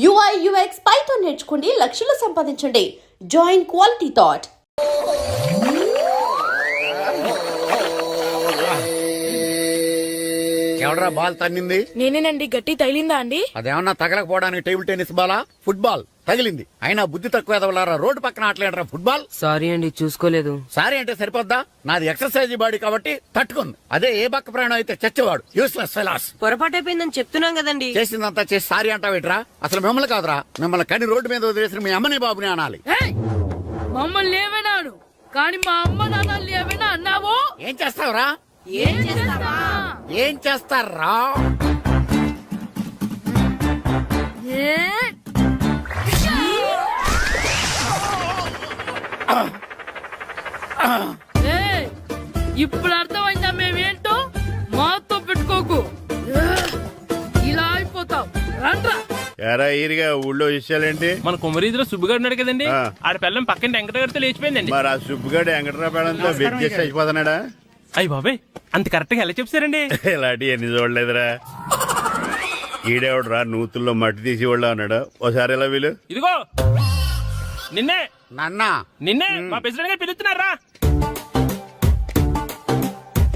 UI UX Python నేర్చుకోండి, లక్షలు సంపాదించండి. Join quality thought. ఎవడరా బాల్ తన్నింది? నేనేనండి. గట్టి తగిలిందా అండి? అదేమన్నా తగలకపోవడానికి టేబుల్ టెన్నిస్ బాలా, ఫుట్బాల్ తగిలింది. అయినా బుద్ధి తక్కువ ఎదవలారా, రోడ్డు పక్కన ఆటలేడరా ఫుట్బాల్. సారీ అండి, చూసుకోలేదు. సారీ అంటే సరిపోద్దా? నాది ఎక్సర్సైజ్ బాడీ కాబట్టి తట్టుకుంది. అదే ఏ బక్క ప్రాణం అయితే చచ్చేవాడు. Useless fellas. పొరపాటు అయిపోయిందని చెప్తున్నాం కదండి. చేసిందంతా చేసి సారీ అంటావేట్రా? అసలు మిమ్మల్ని కాదురా, మిమ్మల్ని కని రోడ్డు మీద వదిలేసిన మీ అమ్మని బాబుని అనాలి. మమ్మల్ని లేవనాడు కానీ మా అమ్మ నాన్న లేవనా అన్నావో? ఏం చేస్తావురా? ఏం చేస్తారా? ఇప్పుడు అర్థమైందా మేమేంటో? మాతో పెట్టుకోకు, ఇలా అయిపోతావు. రండ్రా. ఎరా ఈరిగా ఊళ్ళో విషయాలేంటి? మన కుమరీధిలో సుబ్బుగాడు ఉన్నాడు కదండి, ఆడ పిల్లం పక్కన వెంకటగారితో లేచిపోయిందండి. మరి ఆ సుబ్బుగాడు వెంకటరావు పేడంతో వెజ్జెస్ అయిపోతున్నాడా? అయ్యి బాబాయ్, అంత కరెక్ట్ గా ఎలా చెప్తారండి? ఇలాంటి ఎన్ని చూడలేదురా. ఈడేవడరా నూతుల్లో మట్టి తీసి వాళ్ళు అన్నాడు. ఓసారి ఎలా వీలు? ఇదిగో నిన్నే నాన్న మా ప్రెసిడెంట్ గారు పిలుస్తున్నారా?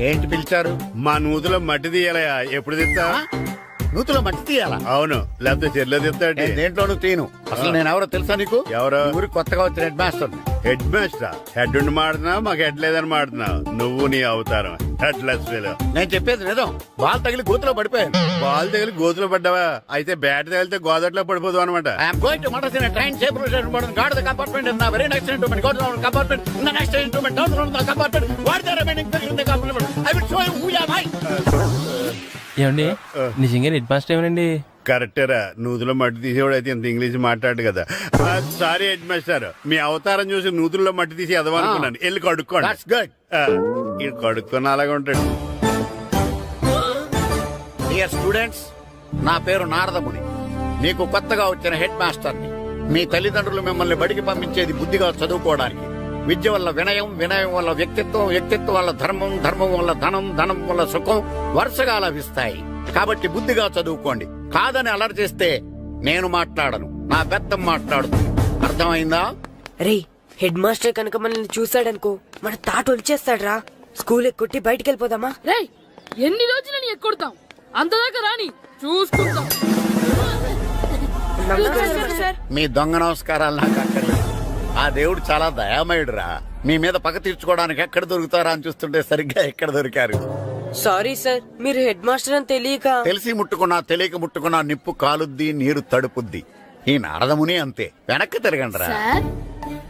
ఏంటి పిలిచారు? మా నూతులో మట్టి తీయాలయా. ఎప్పుడు తీస్తా? నూతులో మట్టి తీయాలా? అవును, లేకపోతే చెర్లో తీస్తాడు. దేంట్లోనూ తీను. అసలు నేను ఎవరో తెలుసా నీకు? ఎవరో? ఊరి కొత్తగా వచ్చిన head master. Head master? Head ఉండి మాడుతున్నావు, మాకు హెడ్ లేదని మాడుతున్నావు. నువ్వు నీ అవతారం హెడ్ లెస్ ఫెలో. నేను చెప్పేది నిజం. బాల్ తగిలి గోతులో పడిపోయాను. బాల్ తగిలి గోతులో పడ్డావా? అయితే బ్యాట్ తగిలితే గోదట్లో పడిపోదు అనమాట. I'm going to Madras in train safe route guard the compartment in the very next instrument. Go down compartment in the next instrument. Down from the compartment. What the remaining thing in the compartment? I will show you who you are. ఏమండి నిజంగా head master ఏమనండి? కరెక్టేరా, నూతులో మట్టి తీసేవాడు అయితే ఇంత English మాట్లాడు కదా. Sorry head master, మీ అవతారం చూసి నూతుల్లో మట్టి తీసి ఎదవనుకున్నాను. వెళ్ళి కడుక్కోండి. ఇది కడుక్కొని అలాగే ఉంటాడు. డియర్ స్టూడెంట్స్, నా పేరు నారదముని. మీకు కొత్తగా వచ్చిన హెడ్ మాస్టర్ని. మీ తల్లిదండ్రులు మిమ్మల్ని బడికి పంపించేది బుద్ధిగా చదువుకోవడానికి. విద్య వల్ల వినయం, వినయం వల్ల వ్యక్తిత్వం, వ్యక్తిత్వం వల్ల ధర్మం, ధర్మం వల్ల ధనం, ధనం వల్ల సుఖం వరుసగా లభిస్తాయి. కాబట్టి బుద్ధిగా చదువుకోండి. కాదని అలర్ చేస్తే నేను మాట్లాడను, నా పెద్దం మాట్లాడుతుంది. అర్థమైందా? రే, హెడ్ మాస్టర్ కనుక మనల్ని చూసాడనుకో, మన తాట వచ్చేస్తాడ్రా. స్కూల్ ఎక్కొట్టి బయటికి వెళ్ళిపోదామా? రే, ఎన్ని రోజులని ఎక్కొడతాం? అంతదాకా రాని చూసుకుంటాం. మీ దొంగ నమస్కారాలు నాకు అక్కర్లేదు. ఆ దేవుడు చాలా దయామయుడురా. మీ మీద పగ తీర్చుకోవడానికి ఎక్కడ దొరుకుతారా అని చూస్తుంటే సరిగ్గా ఎక్కడ దొరికారు. సారీ సార్, మీరు హెడ్ మాస్టర్ అని తెలియక. తెలిసి ముట్టుకున్నా తెలియక ముట్టుకున్నా నిప్పు కాలుద్ది, నీరు తడుపుద్ది. ఈ నారదముని అంతే. వెనక్కి తిరగండిరా. సార్,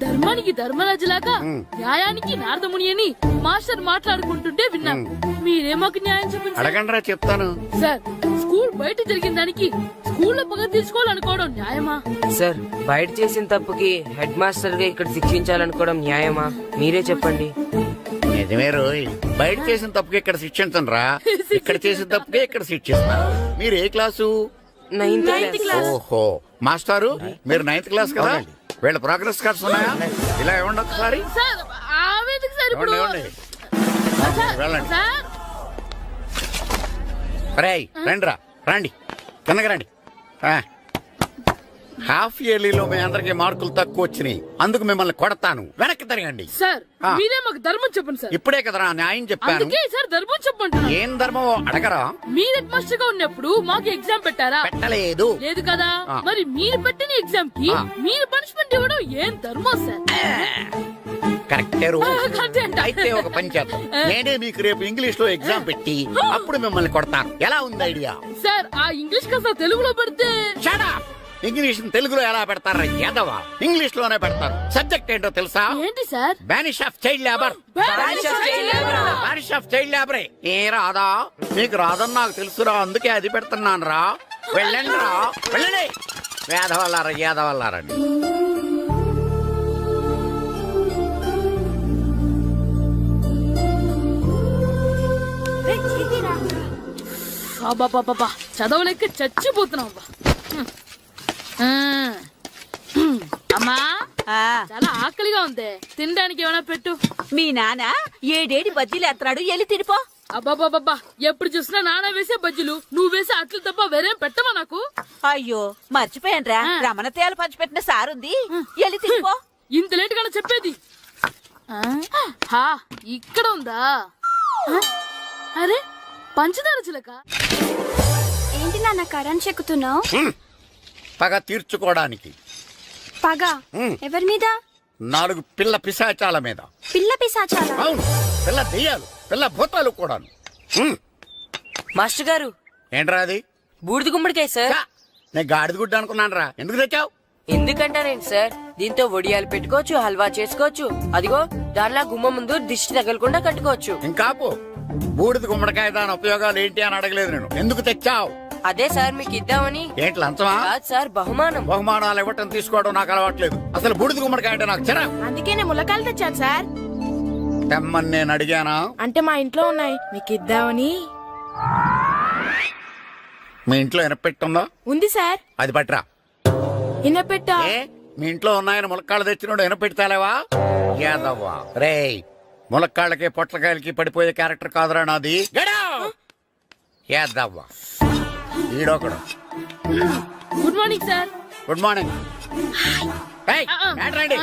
ధర్మానికి ధర్మరాజులాగా న్యాయానికి నారదముని అని మాస్టర్ మాట్లాడుకుంటుంటే విన్నాం. మీరే మాకు న్యాయం చూపించారు. అడగండిరా, చెప్తాను. సార్, స్కూల్ బయట జరిగిన దానికి స్కూల్లో పగ తీసుకోవాలనుకోవడం న్యాయమా? సార్, బయట చేసిన తప్పుకి హెడ్ మాస్టర్ గా ఇక్కడ శిక్షించాలనుకోవడం న్యాయమా? మీరే చెప్పండి. నిజమే రోయ్, బయట చేసిన తప్పుకి ఇక్కడ శిక్షించను రా. ఇక్కడ చేసిన తప్పుకే ఇక్కడ శిక్షిస్తున్నారు. మీరు ఏ క్లాసు? 9th class. ఓహో, మాస్టారు మీరు 9th క్లాస్ కదా? వీళ్ళ ప్రోగ్రెస్ కార్డ్స్ ఉన్నాయా? ఇలా ఇవ్వండి ఒకసారి. సార్, ఆవేదకు సార్ ఇప్పుడు. వెళ్ళండి. సార్, రేయ్ రండిరా, రండి కిందకి రండి. హాఫ్ ఇయర్లీలో మీ అందరికి మార్కులు తక్కువ వచ్చినాయి, అందుకు మిమ్మల్ని కొడతాను. వెనక్కి తిరగండి. సార్ మీరే మాకు ధర్మం చెప్పండి సార్. ఇప్పుడే కదరా న్యాయం చెప్పాను. అందుకే సార్ ధర్మం చెప్పండి. ఏం ధర్మం అడగరా? మీరు హెడ్ మాస్టర్ గా ఉన్నప్పుడు మాకు ఎగ్జామ్ పెట్టారా? పెట్టలేదు. లేదు కదా. మరి మీరు పెట్టిన ఎగ్జామ్ కి మీరు పనిష్మెంట్ ఇవ్వడం ఏం ధర్మం సార్? కరెక్టే. అయితే ఒక పని చేద్దాం, నేనే మీకు రేపు ఇంగ్లీష్ లో ఎగ్జామ్ పెట్టి అప్పుడు మిమ్మల్ని కొడతాను. ఎలా ఉంది ఐడియా? సార్, ఆ ఇంగ్లీష్ కాస్త తెలుగులో పెడితే. ఇంగ్లీష్ తెలుగులో ఎలా పెడతారా యాదవా? ఇంగ్లీష్ లోనే పెడతారు. సబ్జెక్ట్ ఏంటో తెలుసా? ఏంటి sir? Banish of child labour. Banish of child లేబరే. ఏ రాదా? నీకు రాదని నాకు తెలుసురా, అందుకే అది పెడుతున్నాను రా. వెళ్ళండి రా, వెళ్ళండి. వేదవల్లారా, యాదవల్లారండి. బాబా చదవలేక చచ్చిపోతున్నావు. అమ్మా, చాలా ఆకలిగా ఉంది, తినడానికి ఏమైనా పెట్టు. మీ నాన్న 7 బజ్జీలు ఎత్తాడు, ఎల్లి తినిపో. అబ్బాబాబా ఎప్పుడు చూసినా నాన్న వేసే బజ్జీలు నువ్వు వేసే అట్లు తప్ప వేరేం పెట్టవా నాకు? అయ్యో మర్చిపోయానురా, రమణ తేలు పంచిపెట్టిన సారుంది, ఎల్లి తినిపో. ఇంత లేట్ గా చెప్పేది. హా, ఇక్కడ ఉందా? అరే పంచదార చిలక. ఏంటి నాన్న కరెంట్ చెక్కుతున్నావు? పగ తీర్చుకోవడానికి. పగ ఎవరి మీద? 4 పిల్ల పిశాచాల మీద. పిల్ల పిశాచాలా? అవును, పిల్ల దెయ్యాలు, పిల్ల భూతాలు కూడాను. మాస్టర్ గారు, ఏంట్రా అది? బూడిద గుమ్మడికాయ సార్. ఛా, నేను గాడిద గుడ్డ అనుకున్నాను రా. ఎందుకు తెచ్చావు? ఎందుకంటారేంటి సార్, దీంతో వడియాలు పెట్టుకోవచ్చు, హల్వా చేసుకోవచ్చు. అదిగో దానిలా గుమ్మ ముందు దిష్టి తగలకుండా కట్టుకోవచ్చు. ఇంకాపు, బూడిద గుమ్మడికాయ దాని ఉపయోగాలు ఏంటి అని అడగలేదు నేను. ఎందుకు తెచ్చావు? అదే సార్ మీకు ఇద్దామని. ఏంటి లంచమా? కాదు సార్, బహుమానం. బహుమానాలు ఇవ్వటం తీసుకోవడం నాకు అలవాట్లేదు. అసలు బూడిద గుమ్మడికాయ అంటే నాకు చిరా. అందుకే నేను ములకాయలు తెచ్చాను సార్. తెమ్మని నేను అడిగానా? అంటే మా ఇంట్లో ఉన్నాయి, మీకు ఇద్దామని. మీ ఇంట్లో ఎనపెట్టుందా? ఉంది సార్. అది పట్రా. ఇన్నపెట్టా? ఏ, మీ ఇంట్లో ఉన్నాయని ములక్కాళ్ళు తెచ్చినోడు ఎనపెడతాలేవా? యాదవ్వా రేయ్, ములక్కాళ్ళకి పొట్లకాయలకి పడిపోయే క్యారెక్టర్ కాదురా నాది. యాదవ్వా ఈడొకడు. Good morning sir. Good morning. ఏయ్, రండి.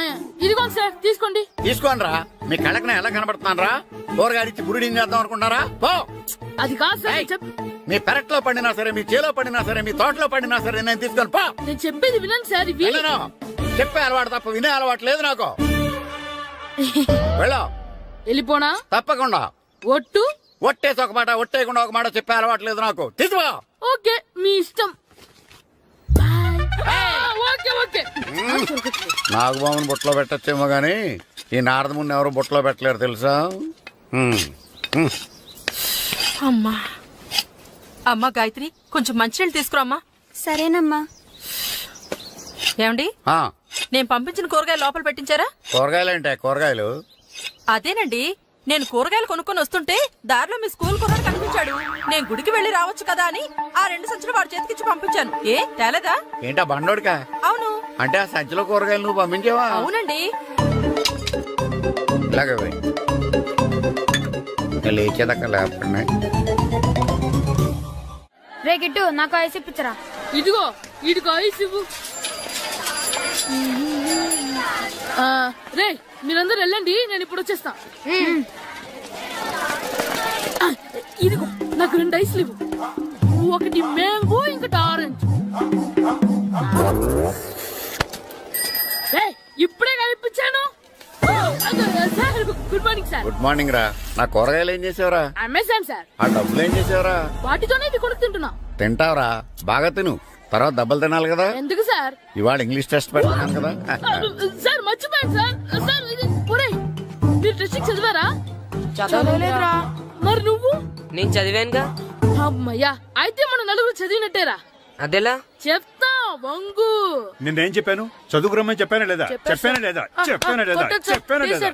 ఇదిగోండి సార్, తీసుకోండి. తీసుకోనరా, మీ కళ్ళకి నేను ఎలా కనబడుతున్నాను రా? కూరగాయలిచ్చి బురిడింగ్ చేద్దాం అనుకున్నారా? పో. అది కాదు సార్. ఏయ్, మీ పెరట్లో పండినా సరే, మీ చేలో పండినా సరే, మీ తోటలో పండినా సరే నేను తీసుకొని పో. నేను చెప్పేది వినండి సార్. ఇవి వెళ్ళను. చెప్పే అలవాటు తప్ప వినే అలవాటు లేదు నాకు. వెళ్ళో. వెళ్ళిపోనా? తప్పకుండా. ఒట్టు? ఒట్టేసి ఒక మాట, ఒట్టేయకుండా ఒక మాట చెప్పే అలవాటు లేదు నాకు. తీసుకో. ఓకే, మీ ఇష్టం. Okay okay. నాగబాబుని బుట్టలో పెట్టచ్చేమో గాని ఈ నారదముని ఎవరు బుట్టలో పెట్టలేరు తెలుసా? అమ్మా అమ్మా గాయత్రి, కొంచెం మంచినీళ్ళు తీసుకురామ్మా. సరేనమ్మా. ఏమండి, ఆ, నేను పంపించిన కూరగాయలు లోపల పెట్టించారా? కూరగాయలు ఏంటే? కూరగాయలు అదేనండి, నేను కూరగాయలు కొనుక్కొని వస్తుంటే దారిలో మీ స్కూల్ కుర్రాడు కనిపించాడు. నేను గుడికి వెళ్లి రావచ్చు కదా అని ఆ 2 సంచులు వాడి చేతికిచ్చి పంపించాను. ఏ తేలేదా? ఏంటా బండోడికా? అవును. అంటే ఆ సంచిలో కూరగాయలు నువ్వు పంపించావా? అవునండి. ఇలాగే పోయి లేచేదాకా లేకుండా. రే గిట్టు, నాకు ఐస్ ఇప్పించరా. ఇదిగో ఇదిగో ఐస్ ఇవ్వు. రే మీరందరూ వెళ్ళండి, నేను ఇప్పుడు వచ్చేస్తా. ఇదిగో నాకు 2 ఐస్లు ఇవ్వు. ఒకటి మ్యాంగో, ఇంకటి ఆరెంజ్. ఇప్పుడే కనిపించాను. Sir good morning sir. Good morning రా. నా కూరగాయలు ఏం చేసావురా? Amazon sir. ఆ డబ్బులు ఏం చేసావురా? వాటితోనే ఇవి కొనుక్కు తింటున్నా. తింటావురా, బాగా తిను. తర్వాత దెబ్బలు తినాలి కదా. ఎందుకు సార్? ఇవాళ ఇంగ్లీష్ టెస్ట్ పెడతాను కదా. సార్ మర్చిపోయాను సార్. సార్ ఇది ఒరేయ్, మీరు టెస్టింగ్ చదివారా? చదవలేదురా. మరి నువ్వు? నేను చదివానుగా. అమ్మయ్యా, అయితే మన నలుగురు చదివినట్టేరా. అదెలా? చెప్తా వంగు. నేనేం చెప్పాను? చదువుకురమ్మని చెప్పానా లేదా? చెప్పానా లేదా? చెప్పానా లేదా? చెప్పానా లేదా?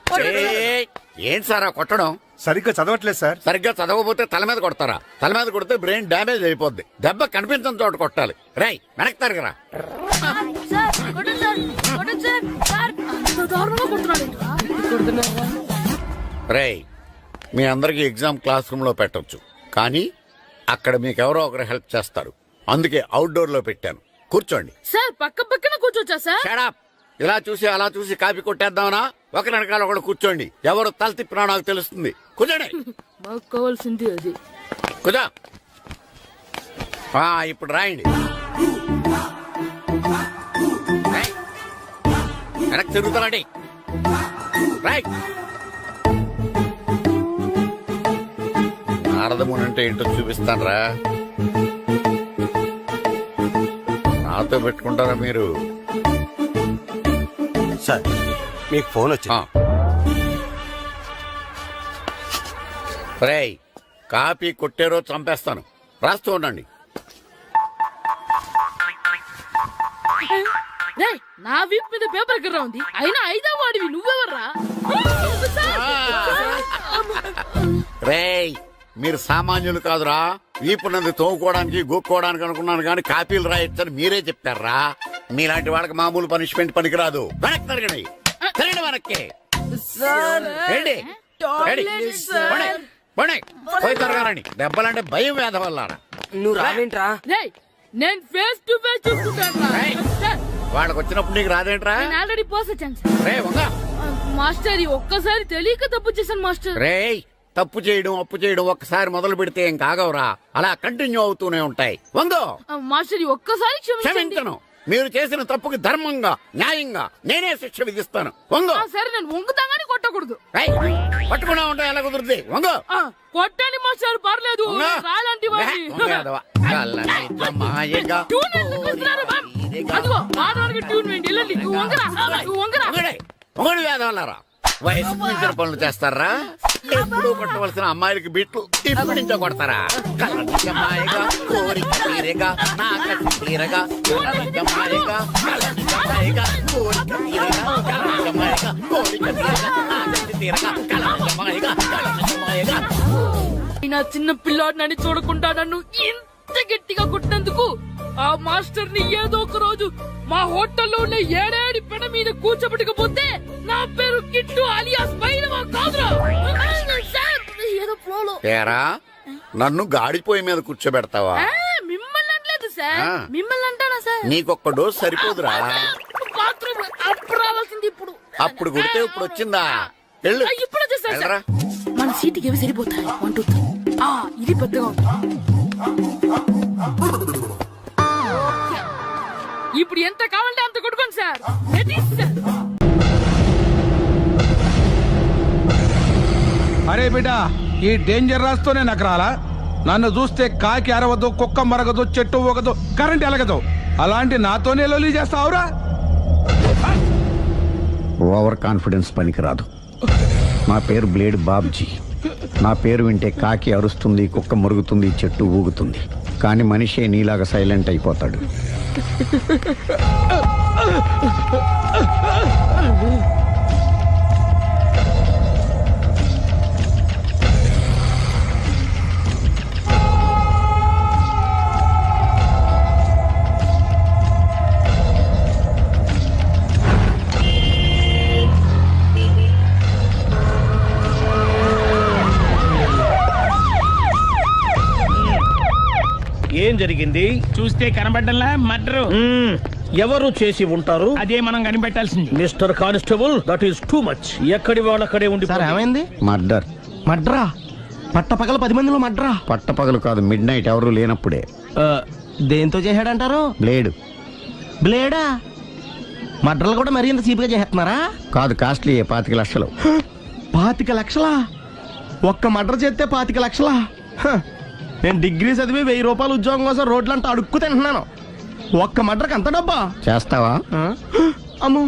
ఏయ్, ఏంటి సార్ ఆ కొట్టడం? సరిగ్గా చదవట్లేదు సార్. సరిగ్గా చదవకపోతే తల మీద కొడతారా? తల మీద కొడితే బ్రెయిన్ డ్యామేజ్ అయిపోద్ది. దెబ్బ కనిపించని చోట కొట్టాలి. రేయ్, వెనక్కి తరగరా. రేయ్, మీ అందరికి ఎగ్జామ్ క్లాస్ రూమ్ లో పెట్టొచ్చు, కానీ అక్కడ మీకెవరో ఒకరు హెల్ప్ చేస్తారు. అందుకే అవుట్డోర్ లో పెట్టాను. కూర్చోండి. సార్ పక్క పక్కన కూర్చోచ్చా సార్? Shut up. ఇలా చూసి అలా చూసి కాపీ కొట్టేద్దామనా? ఒకరి వెనకాల ఒకడు కూర్చోండి. ఎవరు తల తిప్పినా నాకు తెలుస్తుంది. కూర్చోండి. మాకు కావాల్సింది అది. కూర్చో. ఇప్పుడు రాయండి. రేయ్, వెనక్కి తిరుగుతారండి. రైట్. నారదముని అంటే ఏంటో చూపిస్తాను రా. నాతో పెట్టుకుంటారా మీరు? సార్, మీకు ఫోన్ వచ్చింది. రేయ్, కాపీ కొట్టారో చంపేస్తాను. రాస్తూ ఉండండి. రేయ్, నా వీప్ మీద పేపర్ ఎక్కడ ఉంది? అయినా 5వ వాడివి నువ్వెవర్రా? రేయ్, మీరు సామాన్యులు కాదురా. వీపున్నది తోముకోవడానికి గోక్కోవడానికి అనుకున్నాను కానీ కాపీలు రాయొచ్చని మీరే చెప్పారా? మీలాంటి వాళ్ళకి మామూలు పనిష్మెంట్ పనికిరాదు. వెనక్కి తిరగండి. తిరగండి వెనక్కి. ఏంటి? పోనీ పోయి త్వరగారండి. దెబ్బలంటే భయం వేద వల్ల నువ్వు రావేంట్రా? రేయ్ నేను ఫేస్ టు ఫేస్ చూసుకుంటాను రా. రేయ్. సార్, వాళ్ళకి వచ్చినప్పుడు నీకు రాదేంట్రా? నేను ఆల్రెడీ పోస్ వచ్చాను సార్. రే వంగ. మాస్టర్ ఈ ఒక్కసారి తెలియక తప్పు చేశాను మాస్టర్. రేయ్ తప్పు చేయడం అప్పు చేయడం ఒక్కసారి మొదలు పెడితే ఏం కాగవరా, అలా కంటిన్యూ అవుతూనే ఉంటాయి. వంగో. మాస్టర్ ఈ ఒక్కసారి క్షమించండి. క్షమించను. మీరు చేసిన తప్పుకి ధర్మంగా న్యాయంగా నేనే శిక్ష విధిస్తాను. వంగో. సరే నేను వంగుతాగానే కొట్టకూడదు. రేయ్, పట్టుకున్నా ఉంటా ఎలా కుదురుద్ది. వంగో. కొట్టండి మాస్టర్ పర్లేదు. వంగో. రాలంటి వాడిని. వంగ యాదవ. కళ్ళ మాయగా ట్యూన్ ఎందుకు ఇస్తున్నారు, మ్యామ్? అదిగో ఆడవానికి ట్యూన్ వేయండి. వెళ్ళండి. నువ్వు వంగరా, నువ్వు వంగరా. ఒకటి వేదవల్లారా వయసు మించిన పనులు చేస్తారా? ఎప్పుడు కొట్టవలసిన అమ్మాయిలకి బిట్లు ఇప్పటి నుంచో కొడతారా? కళ్ళమాయగా కోరిక తీరగా నా కసి తీరగా కళ్ళమాయగా కళ్ళమాయగా కోరిక తీరగా కళ్ళమాయగా కోరిక తీరగా నా కసి తీరగా కళ్ళమాయగా కళ్ళమాయగా. నా చిన్న పిల్లాడు నన్ను చూడకుండా నన్ను ఇంత గట్టిగా కొట్టినందుకు ఆ మాస్టర్ ని ఏదో ఒక రోజు మా హోటల్లో ఉన్న ఏడేడి పెడ మీద కూర్చోబెట్టకపోతే నా పేరు కిట్టు అలియాస్ బైరవా కాదురా. సార్, ఏదో ఫ్లోలో. తేరా నన్ను గాడిపోయి మీద కూర్చోబెడతావా? మిమ్మల్ని అనలేదు సార్. ఆ. మిమ్మల్ని అంటానా సార్? నీకొక్క డోస్ సరిపోదురా? బాత్రూమ్ అప్పుడు రావాల్సింది ఇప్పుడు. అప్పుడు కొడితే ఇప్పుడు వచ్చిందా? వెళ్ళు. ఇప్పుడు వచ్చేసారు సార్. వెళ్ళరా. మన సీటుకి ఏవి సరిపోతాయి? 1 2 3. ఇది పెద్దగా ఉంది. ఇప్పుడు ఎంత కావాలంటే అంత కొట్టుకోండి సార్. Ready sir. అరే బిడ్డ, ఈ డేంజర్ రాస్తూనే నాకు రాలా? నన్ను చూస్తే కాకి అరవదు, కుక్క మరగదు, చెట్టు ఊగదు, కరెంట్ ఎలగదు. అలాంటి నాతోనే లొలి చేస్తావురా? ఓవర్ కాన్ఫిడెన్స్ పనికిరాదు. నా పేరు బ్లేడ్ బాబ్జీ. నా పేరు వింటే కాకి అరుస్తుంది, కుక్క మురుగుతుంది, చెట్టు ఊగుతుంది. కానీ మనిషే నీలాగా సైలెంట్ అయిపోతాడు. ఏం జరిగింది? చూస్తే కనబడ్డంలా మర్డరు. ఎవరు చేసి ఉంటారు? అదే మనం కనిపెట్టాల్సింది. Mister constable, that is too much. ఎక్కడి వాళ్ళక్కడే ఉండి. ఏమైంది? మర్డర్. మడ్రా? పట్టపగల 10 మందిలో మడ్రా? పట్టపగలు కాదు, మిడ్ నైట్ ఎవరు లేనప్పుడే. దేంతో చేశాడంటారు? బ్లేడ్. బ్లేడా? మడ్రలు కూడా మరీ ఇంత చీప్గా చేస్తున్నారా? కాదు, కాస్ట్లీ 25 లక్షలు. 25 లక్షలా? ఒక్క మడ్ర చేస్తే 25 లక్షలా? నేను డిగ్రీ చదివి 1000 రూపాయలు ఉద్యోగం కోసం రోడ్లంతా అడుక్కు తింటున్నాను. ఒక్క మడ్రకు అంత డబ్బా? చేస్తావా? అమ్మో.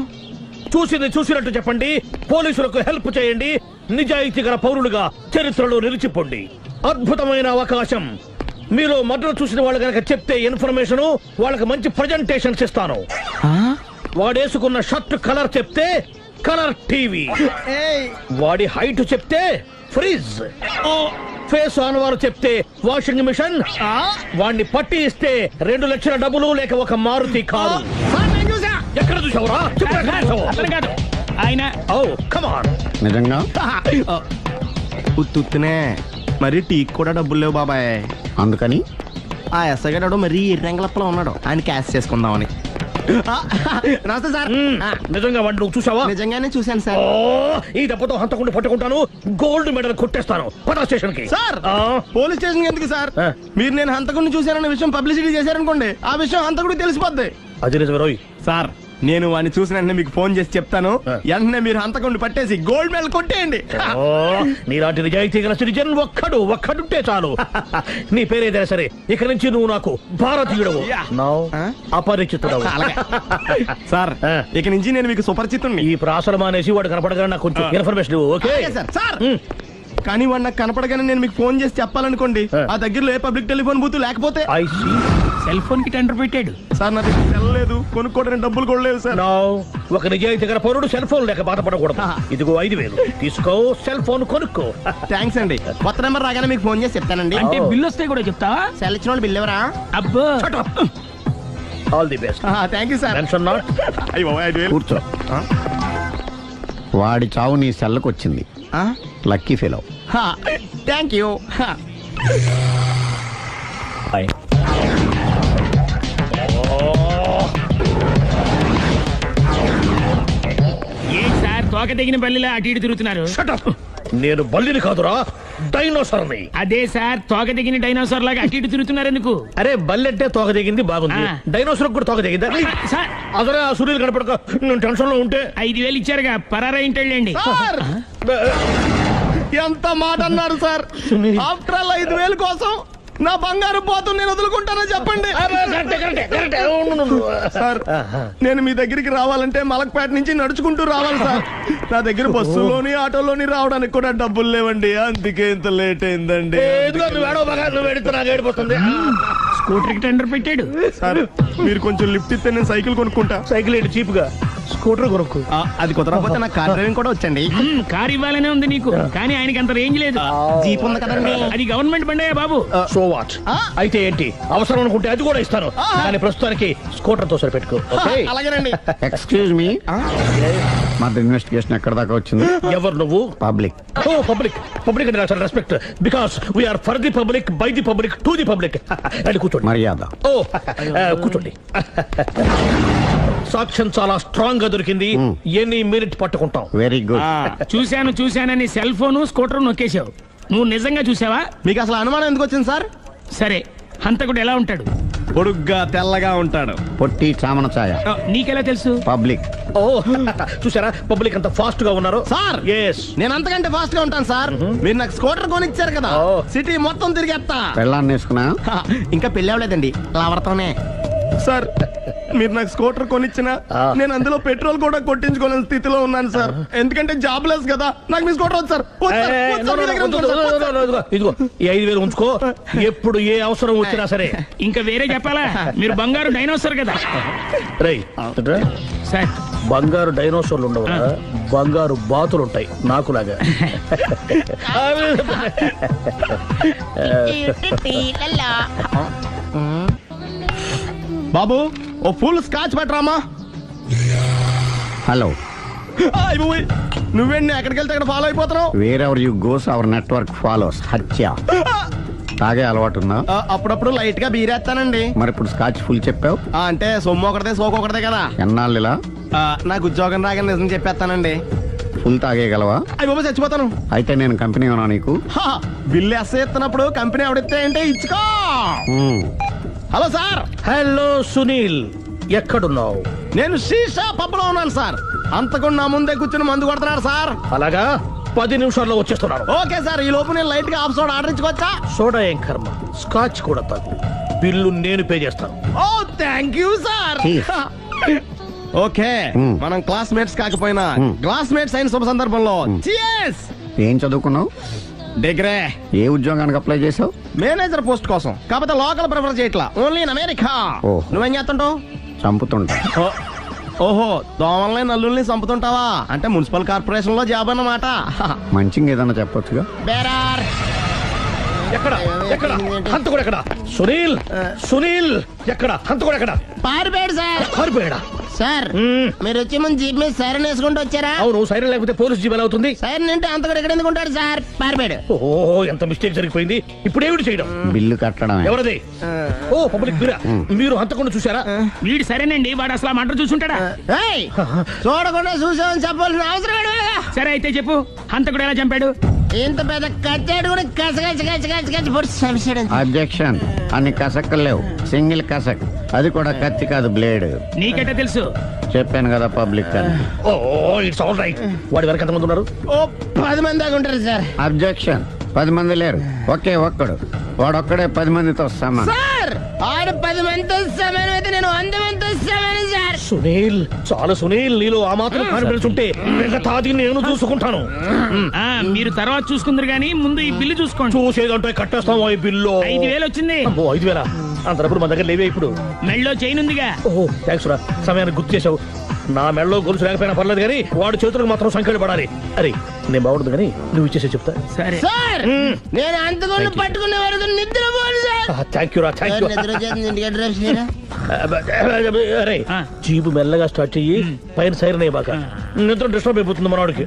చూసింది చూసినట్టు చెప్పండి. పోలీసులకు హెల్ప్ చేయండి. నిజాయితీ గల పౌరులుగా చరిత్రలో నిలిచిపోండి. అద్భుతమైన అవకాశం. మీరు మర్డర్ చూసిన వాళ్ళు కనుక చెప్తే ఇన్ఫర్మేషన్, వాళ్ళకి మంచి ప్రజెంటేషన్స్ ఇస్తాను. వాడేసుకున్న షర్ట్ కలర్ చెప్తే కలర్ టీవీ, వాడి హైట్ చెప్తే ఫ్రిజ్, ఫేస్ ఆన్ వారు చెప్తే వాషింగ్ మిషన్, వాడిని పట్టి ఇస్తే 2 లక్షల డబ్బులు లేక ఒక మారుతి కారు. ఎక్కడ చూసావురా? ఆయన కమాన్. నిజంగా? ఉత్తునే మరి టీకి కూడా డబ్బులు లేవు బాబాయ్. అందుకని ఆ ఎస్ఐగాడు మరీ ఎర్రంగలప్పలో ఉన్నాడు, ఆయన క్యాష్ చేసుకుందామని. నమస్తే సార్. నిజంగా వాడిని నువ్వు చూసావా? నిజంగానే చూశాను సార్. ఈ దెబ్బతో హంతకుండా పట్టుకుంటాను, గోల్డ్ మెడల్ కొట్టేస్తాను. పటా స్టేషన్ కి. సార్, పోలీస్ స్టేషన్ ఎందుకు సార్? మీరు నేను హంతకుడిని చూశానన్న విషయం పబ్లిసిటీ చేశారనుకోండి, ఆ విషయం హంతకుడికి తెలిసిపోద్ది. అది నిజమే రోయ్. సార్, నేను వాడిని చూసిన వెంటనే మీకు ఫోన్ చేసి చెప్తాను. వెంటనే మీరు హంతకుడిని పట్టేసి గోల్డ్ మెడల్ కొట్టేయండి. నీలాంటి నిజాయితీ గల సిటిజన్ ఒక్కడుంటే చాలు. నీ పేరేదైనా సరే, ఇక నుంచి నువ్వు నాకు భారతీయుడవు, అపరిచితుడవు. సార్, ఇక నుంచి నేను మీకు సుపరిచితుడిని. ఈ ప్రాసలు మానేసి వాడు కనపడగానే నాకు కొంచెం ఇన్ఫర్మేషన్ ఇవ్వు, ఓకే? సార్, కానీ వాడు నాకు కనపడగానే నేను మీకు ఫోన్ చేసి చెప్పాలనుకోండి, ఆ దగ్గరలో ఏ పబ్లిక్ టెలిఫోన్ బూత్ లేకపోతే. సెల్ ఫోన్ కి టెండర్ పెట్టాడు సార్. నాకు వెళ్ళలేదు, కొనుక్కోవడానికి డబ్బులు కూడా లేవు సార్. ఒక నిజాయితీ గల పౌరుడు సెల్ ఫోన్ లేక బాధపడకూడదు. ఇదిగో 5000 తీసుకో, సెల్ ఫోన్ కొనుక్కో. థ్యాంక్స్ అండి. కొత్త నెంబర్ రాగానే మీకు ఫోన్ చేసి చెప్తానండి. అంటే బిల్ వస్తే కూడా చెప్తావా? సెల్ ఇచ్చిన వాళ్ళు బిల్ ఎవరా? అబ్బో, all the best. Thank you sir. Tension not. కూర్చో. వాడి చావు నీ సెల్లకు వచ్చింది. Lucky fellow. Thank you. ఏం సార్ తోక తెగిన బల్లిలా అటు ఇటు తిరుగుతున్నారు? నేను బల్లిని కాదురా, డైనోసార్ని. అదే సార్ తోక తెగిన డైనోసార్ లాగా అటు ఇటు తిరుగుతున్నారు ఎందుకు? అరే బల్లెట్టే తోక దిగింది బాగుంది, ఆ. డైనోసార్ కూడా తోక దిగిందా? సార్ అదరే ఆ సూర్యులు కనపడక నేను టెన్షన్ లో ఉంటే 5,000 ఇచ్చారుగా పరారా ఇంటండి. సార్ ఎంత మాట అన్నారు సార్? ఆఫ్టర్ ఆల్ 5,000 కోసం నా బంగారు పోతు నేను వదులుకుంటానని చెప్పండి. సార్ నేను మీ దగ్గరికి రావాలంటే మలక్పేట నుంచి నడుచుకుంటూ రావాలి సార్. నా దగ్గర బస్సులోని ఆటోలోని రావడానికి కూడా డబ్బులు లేవండి, అందుకే ఇంత లేట్ అయిందండి. స్కూటర్ కి టెండర్ పెట్టాడు. సార్ మీరు కొంచెం లిఫ్ట్ ఇస్తే నేను సైకిల్ కొనుక్కుంటా. సైకిల్ ఏంటి చీప్ గా, స్కూటర్ కొనుక్కు. అది కుదరకపోతే నాకు కార్ డ్రైవింగ్ కూడా వచ్చండి. కారు ఇవ్వాలనే ఉంది నీకు, కానీ ఆయనకి అంత రేంజ్ లేదు. జీప్ ఉంది కదండి. అది గవర్నమెంట్ బండయా బాబు. So what? అయితే ఏంటి, అవసరం అనుకుంటే అది కూడా ఇస్తాను, కానీ ప్రస్తుతానికి స్కూటర్ తో సరిపెట్టుకో. అలాగేనండి. ఎక్స్క్యూజ్ మీ, మా ఇన్వెస్టిగేషన్ ఎక్కడ దాకా వచ్చింది? ఎవరు నువ్వు? పబ్లిక్. ఓ పబ్లిక్. పబ్లిక్ అంటే చాలా respect, because we are for the public, by the public, to the public. అని కూర్చోండి. మర్యాద. ఓ కూర్చోండి. సాక్ష్యం చాలా స్ట్రాంగ్ గా దొరికింది, ఎన్ని మినిట్ పట్టుకుంటాం. Very good. చూశానని సెల్ ఫోను స్కూటర్ నొక్కేశావు. నువ్వు నిజంగా చూసావా? మీకు అసలు అనుమానం ఎందుకు వచ్చింది సార్? సరే, హంతకుడు ఎలా ఉంటాడు? పొడుగ్గా తెల్లగా ఉంటాడు. పొట్టి చామన ఛాయ. నీకెలా తెలుసు? పబ్లిక్. ఓ చూసారా పబ్లిక్ అంత ఫాస్ట్ గా ఉన్నారు. సార్ ఎస్, నేను అంతకంటే ఫాస్ట్ గా ఉంటాను సార్. మీరు నాకు స్కూటర్ కొనిచ్చారు కదా, సిటీ మొత్తం తిరిగేస్తా. పెళ్ళాన్ని వేసుకున్నా? ఇంకా పెళ్లి అవ్వలేదండి, లావర్తోనే. సార్ మీరు నాకు స్కూటర్ కొనిచ్చిన నేను అందులో పెట్రోల్ కూడా కొట్టించుకోలేని స్థితిలో ఉన్నాను సార్. ఎందుకంటే జాబ్ లెస్ కదా, నాకు మీ స్కూటర్ వద్దు సార్. వద్దు సార్, వద్దు సార్, మీ దగ్గర ఉంచుకోండి సార్. ఇదిగో ఈ 5,000 ఉంచుకో, ఎప్పుడు ఏ అవసరం వచ్చినా సరే. ఇంకా వేరే చెప్పాలా? మీరు బంగారు డైనోసార్ కదా. రేయ్ సార్ బంగారు డైనోసార్లు ఉండవు, బంగారు బాతులు ఉంటాయి నాకులాగా. బాబు ఓ ఫుల్ స్కాచ్ పెట్టరామా. హలో. నువ్వేండి ఎక్కడికి వెళ్తే అక్కడ ఫాలో అయిపోతున్నావు? Wherever you goes our network follows. హత్య. తాగే అలవాటు ఉందా? అప్పుడప్పుడు లైట్ గా బీరేస్తానండి. మరి ఇప్పుడు స్కాచ్ ఫుల్ చెప్పావు అంటే సొమ్ము ఒకటిదే సోకు ఒకటిదే కదా. ఎన్నాళ్ళు ఇలా? నాకు ఉద్యోగం రాగానే నిజం చెప్పేస్తానండి. ఫుల్ తాగేయగలవా? అయ్యి బాబు చచ్చిపోతాను. అయితే నేను కంపెనీ ఉన్నా నీకు? బిల్లు ఎస్ఐ ఎత్తినప్పుడు కంపెనీ ఎవడితే అంటే ఇచ్చుకో. Hello sir. హలో సునీల్, ఎక్కడున్నావు? నేను శీషా పబ్లో ఉన్నాను సార్. అంతకుండా నా ముందే కూర్చుని మందు కొడుతున్నాడు సార్. అలాగా, 10 నిమిషాల్లో వచ్చేస్తున్నాను. ఓకే సార్, ఈ లోపు నేను లైట్ గా హాఫ్ సోడా ఆర్డర్ ఇచ్చుకోవచ్చా? సోడా ఏం కర్మ, స్కాచ్ కూడా తాగు, బిల్లు నేను పే చేస్తాను. ఓ థ్యాంక్ యూ సార్. ఓకే, మనం క్లాస్మేట్స్ కాకపోయినా క్లాస్మేట్స్ అయిన శుభ సందర్భంలో cheers. ఏం చదువుకున్నావు? డిగ్రీ. ఏ ఉద్యోగానికి అప్లై చేసావు? మేనేజర్ పోస్ట్ కోసం, కాకపోతే లోకల్ ప్రిఫర్ చేయట్లా, ఓన్లీ ఇన్ అమెరికా. నువ్వేం చేస్తుంటావు? చంపుతుంటా. ఓహో, దోమల్ని నల్లుల్ని చంపుతుంటావా? అంటే మున్సిపల్ కార్పొరేషన్ లో జాబ్ అన్నమాట. మంచిగా ఏదన్నా చెప్పొచ్చుగా. బేరార్. ఎక్కడ ఎక్కడ హంతకుడు ఎక్కడ? సునీల్, సునీల్ ఎక్కడ? హంతకుడు ఎక్కడ? పారిపోయాడు సార్. పారిపోయాడా? సార్ మీరు వచ్చే ముందు జీప్ మీద సైరన్ వేసుకుంటూ వచ్చారా? అవును, సైరన్ లేకపోతే పోలీస్ జీవన్ అవుతుంది. సైరన్ అంటే అంతకుడు ఎక్కడ ఎందుకు ఉంటాడు సార్? పారిపోయాడు. ఓహో, ఎంత మిస్టేక్ జరిగిపోయింది. ఇప్పుడు ఏమిటి చేయడం? బిల్లు కట్టడమే. ఎవరది? ఓ పబ్లిక్ మీరా? మీరు హంతకుండా చూసారా? వీడు సరేనండి, వాడు అసలు మంట చూసుంటాడా? చూడకుండా చూసామని చెప్పాల్సిన అవసరం లేదు. సరే అయితే చెప్పు, హంతకుడు ఎలా చంపాడు? ఇంత పెద్ద కచ్చాడు కూడా కసగచ్చి పొడి సమస్య. అబ్జెక్షన్. అన్ని కసక్కలు లేవు, సింగిల్ కసక్, అది కూడా కత్తి కాదు, బ్లేడ్. నీకెట్టా తెలుసు? చెప్పాను కదా పబ్లిక్ అని. Oh it's all right. వాడి వరకు ఎంతమంది ఉన్నారు? ఓ 10 మంది దాకా ఉంటారు సార్. అబ్జెక్షన్. 10 మంది లేరు, ఒకే ఒక్కడు, వాడొక్కడే 10 మందితో సమానం. సార్ ఆడు 10 మందితో సమానం అయితే నేను 100 మందితో సమానం సార్. సునీల్, చాలా సునీల్, నీలో ఆ మాత్రం కాన్ఫిడెన్స్ ఉంటే మిగతాది నేను చూసుకుంటాను. మీరు తర్వాత చూసుకుందరు గానీ ముందు ఈ బిల్లు చూసుకోండి. చూసేదంటే కట్టేస్తాం. ఈ బిల్లు 5,000 వచ్చింది. 5,000 అంతప్పుడు మన దగ్గర లేవే ఇప్పుడు. మెళ్ళో చైన్ ఉందిగా. ఓహో థ్యాంక్స్ రా, సమయానికి గుర్తు చేసావు. నా మెడలో గొలుసు లేకపోయినా పర్లేదు కానీ వాడి చేతులకు మాత్రం సంఖ్యలు పడాలి. అరే నేను బాగుంటుంది కానీ నువ్వు ఇచ్చేసే చెప్తా. సరే సార్, నేను అంతకుండా పట్టుకునే వరకు నిద్రపోను సార్. థ్యాంక్ యూ రా, థ్యాంక్ యూ. అరే జీబు మెల్లగా స్టార్ట్ చెయ్యి, పైన సైరన్ అయ్యాక నిద్ర డిస్టర్బ్ అయిపోతుంది మనవాడికి.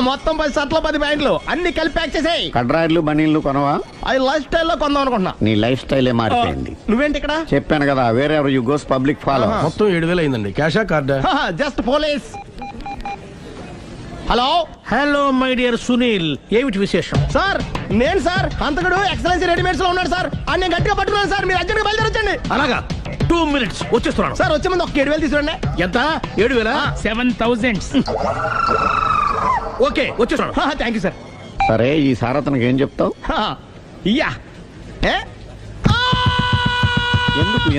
మొత్తం 10 షర్ట్లు 10 ప్యాంట్లు అన్ని కలిపి ప్యాక్ చేసేయ్. కడ్రాయిలు బనీళ్లు కొనవా? అది లైఫ్ స్టైల్లో కొందాం అనుకుంటున్నా. నీ లైఫ్ స్టైలే మారిపోయింది. నువ్వేంటి ఇక్కడ? చెప్పాను కదా, వేరే యు గోస్ పబ్లిక్ ఫాలో. మొత్తం 7,000 అయిందండి. క్యాషా కార్డా? Just police. Hello hello my dear Sunil, ఏమిటి విశేషం? సార్, నేను సార్ అంతకుడు ఎక్సలెన్సీ రెడీమేడ్స్ లో ఉన్నాడు సార్. అని నేను గట్టిగా పట్టుకున్నాను సార్. మీరు అర్జెంట్గా బయలుదేరొచ్చండి. అలాగా, 2 minutes వచ్చేస్తున్నాను. సార్ వచ్చే ముందు ఒక 7,000 తీసుకోండి. ఎంత? 7,000? 7,000. ఓకే, వచ్చేస్తున్నాను. Thank you sir. సరే, ఈ సారతనకి ఏం చెప్తావు? ఇయ్యా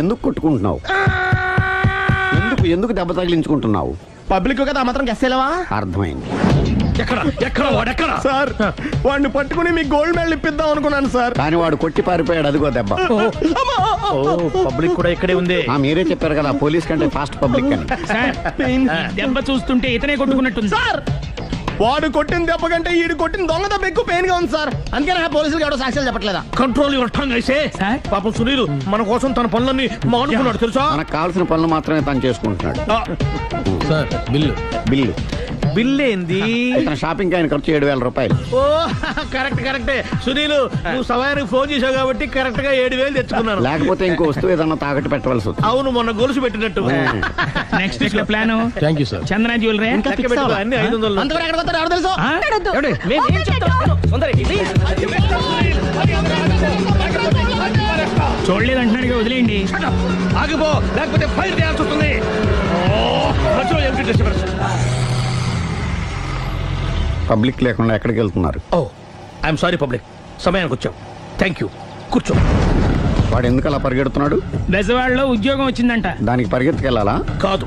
ఎందుకు కొట్టుకుంటున్నావు? ఎందుకు దెబ్బ తగిలించుకుంటున్నావు? పబ్లిక్ కదా మాత్రం గెస్సేలేవా? అర్థమైంది. ఎక్కడ వాడెక్కడ? సార్, వాడిని పట్టుకుని మీ గోల్డ్ మెడల్ ఇప్పిద్దాం అనుకున్నాను సార్. కానీ వాడు కొట్టి పారిపోయాడు. అదిగో దెబ్బ. పబ్లిక్ కూడా ఇక్కడే ఉంది. మీరే చెప్పారు కదా, పోలీస్ కంటే ఫాస్ట్ పబ్లిక్ అని. సార్, దెబ్బ చూస్తుంటే ఇతనే కొట్టుకున్నట్టుంది. సార్, వాడు కొట్టిన దెబ్బ కంటే ఈడు కొట్టిన దొంగ దెబ్బ ఎక్కువ పెయిన్ గా ఉంది సార్. అందుకే నా పోలీసులు ఎవడో సాక్ష్యాలు చెప్పట్లేదా? కంట్రోల్ యువర్ టంగ్ అయితే. పాపం సునీల్ మన కోసం తన పనులన్నీ మానుకున్నాడు తెలుసా? మనకు కావాల్సిన పనులు మాత్రమే తను చేసుకుంటున్నాడు. సార్, బిల్లు ఏంది? షాపింగ్ ఆయన ఖర్చు 7,000 రూపాయలు. ఓ కరెక్టే సునీల్, నువ్వు సమయానికి ఫోన్ చేసావు కాబట్టి కరెక్ట్ గా 7,000 తెచ్చుకున్నాను. లేకపోతే ఇంకో వస్తువు ఏదన్నా తాకట్టు పెట్టవలసి వస్తుంది. అవును, మొన్న గొలుసు పెట్టినట్టు. నెక్స్ట్ వీక్ లో plan. Thank you sir. Chandana jewellery అన్ని 500. అంతవరకు ఎక్కడ పోతారు ఎవరు తెలుసు? చూడలేదు అంటున్నాడు, వదిలేయండి. ఆగిపో, లేకపోతే ఫైర్ చేయాల్సి వస్తుంది. పబ్లిక్ లేకుండా ఎక్కడికి వెళ్తున్నారు? ఓ ఐఎమ్ సారీ పబ్లిక్, సమయానికి వచ్చావు. థ్యాంక్ యూ, కూర్చో. వాడు ఎందుకు అలా పరిగెడుతున్నాడు? బెజవాడలో ఉద్యోగం వచ్చిందంట. దానికి పరిగెత్తుకెళ్ళాలా? కాదు,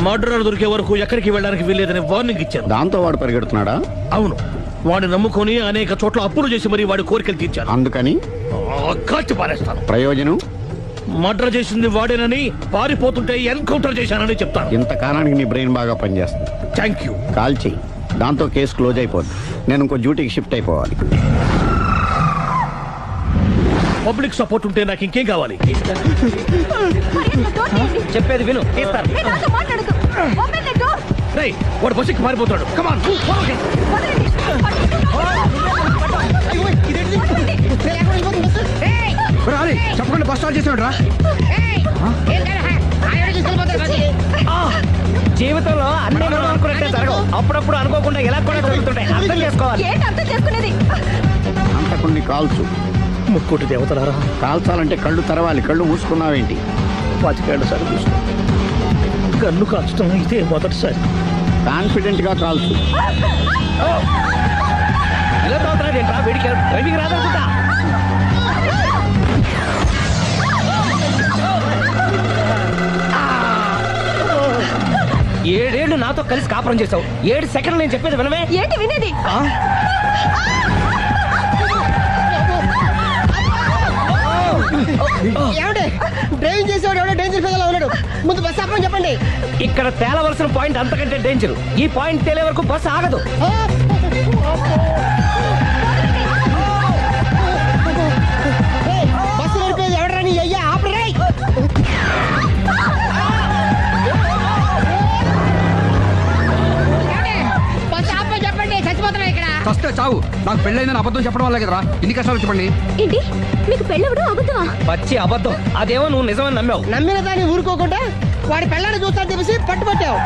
మర్డరర్ దొరికే వరకు ఎక్కడికి వెళ్ళడానికి వీల్లేదని వార్నింగ్ ఇచ్చాను. దాంతో వాడు పరిగెడుతున్నాడా? అవును, వాడిని నమ్ముకొని అనేక చోట్ల అప్పులు చేసి మరి వాడి కోరికలు తీర్చాను. అందుకని కాల్చి పారేస్తాను. ప్రయోజనం? మర్డర్ చేసింది వాడేనని, పారిపోతుంటే ఎన్కౌంటర్ చేశానని చెప్తాను. ఇంతకాలానికి నీ బ్రెయిన్ బాగా పనిచేస్తుంది. Thank you. కాల్ చెయ్యి, దాంతో కేసు క్లోజ్ అయిపోద్ది. నేను ఇంకో డ్యూటీకి షిఫ్ట్ అయిపోవాలి. పబ్లిక్ సపోర్ట్ ఉంటే నాకు ఇంకేం కావాలి? చెప్పేది విను. తీస్తారు. రేయ్, వాడు బస్సుకి మారిపోతాడు. కమాన్, చెప్పకుండా బస్ స్టార్ట్ చేసాడు రా. జీవితంలో అన్ని అనుకున్నట్టే జరగవు. అప్పుడప్పుడు అనుకోకుండా ఎలా కూడా జరుగుతుంటాయి. అర్థం చేసుకోవాలి. అంతకుని కాల్చు. ముక్కోటి దేవతలారా, కాల్చాలంటే కళ్ళు తెరవాలి. కళ్ళు మూసుకున్నావేంటి? 25 సార్లు చూసుకో. కన్ను కాల్చడం ఇదే మొదటిసారి. కాన్ఫిడెంట్ గా కాల్చు. ఇలా తోతున్నాడు ఏంట్రా? వీడికి డ్రైవింగ్ రాదనుకుంటా. 7 ఏళ్ళు నాతో కలిసి కాపురం చేసావు. 7 సెకండ్లు నేను చెప్పేది వినవే. ఏంటి వినేది? డ్రైవింగ్ చేసేవాడు ఎవడో డేంజర్ ఫీల్ ఉన్నాడు. ముందు బస్ ఆపమని చెప్పండి. ఇక్కడ తేలవలసిన పాయింట్ అంతకంటే డేంజర్. ఈ పాయింట్ తేలే వరకు బస్సు ఆగదు. బస్సు నడిపేది ఎవడరా? నీ అయ్యా ఆపరే. బస్ ఆపమని చెప్పండి. చచ్చిపోతున్నా ఇక్కడ. ఫస్ట్ చావు. నాకు పెళ్ళైందని అబద్ధం చెప్పడం వల్ల కదరా ఇన్ని కష్టాలు చెప్పండి. ఏంటి మీకు పెళ్ళవడం అబద్ధమా? పచ్చి అబద్ధం. అదేమో నువ్వు నిజమని నమ్మావు. నమ్మిన దాన్ని ఊరుకోకుండా వాడి పెళ్ళాన్ని చూస్తాను తెలిసి పట్టుబట్టావు.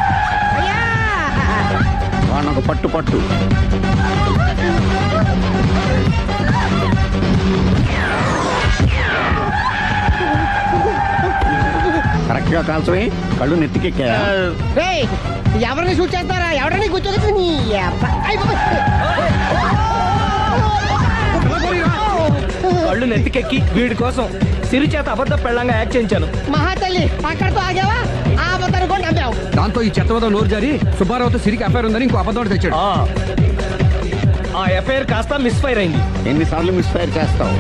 వాడినొక పట్టు. కరెక్ట్ గా కాల్చవే. కళ్ళు నెత్తికెక్కా. ఎవరిని షూట్ చేస్తారా? ఎవరిని కూర్చోవచ్చు. కళ్ళు నెత్తికెక్కి వీడి కోసం సిరి చేత అబద్ధ పెళ్ళంగా యాక్ట్ చేయించాను. మహాతల్లి, అక్కడితో ఆగావా? ఆ అబద్ధాన్ని కూడా నమ్మావు. దాంతో ఈ చెత్తవద నోరు జారి సుబ్బారావుతో సిరికి అఫైర్ ఉందని ఇంకో అబద్ధం తెచ్చాడు. ఆ ఎఫ్ఐఆర్ కాస్త మిస్ఫైర్ అయింది. ఎన్నిసార్లు మిస్ఫైర్ చేస్తావు?